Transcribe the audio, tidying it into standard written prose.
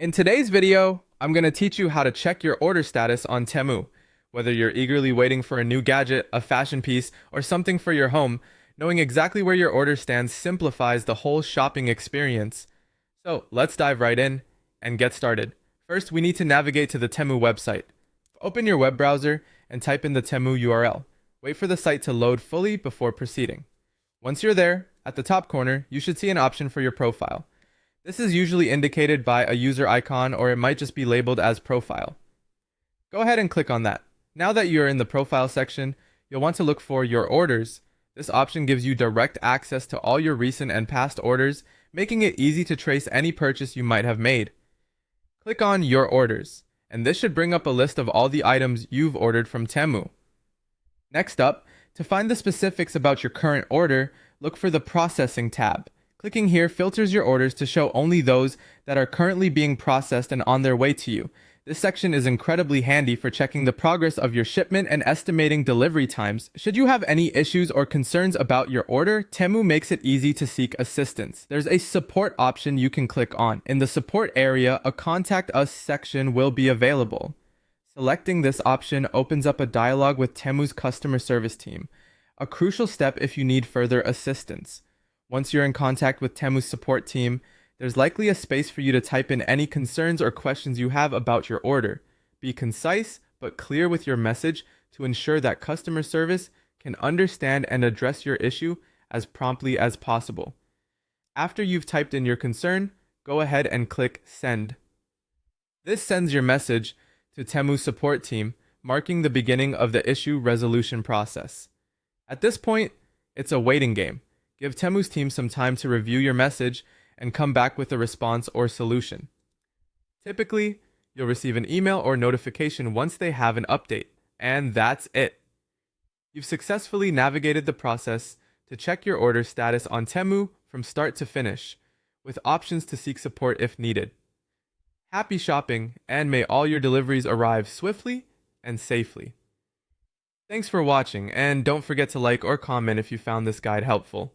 In today's video, I'm going to teach you how to check your order status on Temu. Whether you're eagerly waiting for a new gadget, a fashion piece, or something for your home, knowing exactly where your order stands simplifies the whole shopping experience. So let's dive right in and get started. First, we need to navigate to the Temu website. Open your web browser and type in the Temu URL. Wait for the site to load fully before proceeding. Once you're there, at the top corner, you should see an option for your profile. This is usually indicated by a user icon, or it might just be labeled as profile. Go ahead and click on that. Now that you're in the profile section, you'll want to look for your orders. This option gives you direct access to all your recent and past orders, making it easy to trace any purchase you might have made. Click on your orders, and this should bring up a list of all the items you've ordered from Temu. Next up, to find the specifics about your current order, look for the processing tab. Clicking here filters your orders to show only those that are currently being processed and on their way to you. This section is incredibly handy for checking the progress of your shipment and estimating delivery times. Should you have any issues or concerns about your order, Temu makes it easy to seek assistance. There's a support option you can click on. In the support area, a Contact Us section will be available. Selecting this option opens up a dialogue with Temu's customer service team, a crucial step if you need further assistance. Once you're in contact with Temu's support team, there's likely a space for you to type in any concerns or questions you have about your order. Be concise but clear with your message to ensure that customer service can understand and address your issue as promptly as possible. After you've typed in your concern, go ahead and click Send. This sends your message to Temu's support team, marking the beginning of the issue resolution process. At this point, it's a waiting game. Give Temu's team some time to review your message and come back with a response or solution. Typically, you'll receive an email or notification once they have an update, and that's it. You've successfully navigated the process to check your order status on Temu from start to finish, with options to seek support if needed. Happy shopping, and may all your deliveries arrive swiftly and safely. Thanks for watching, and don't forget to like or comment if you found this guide helpful.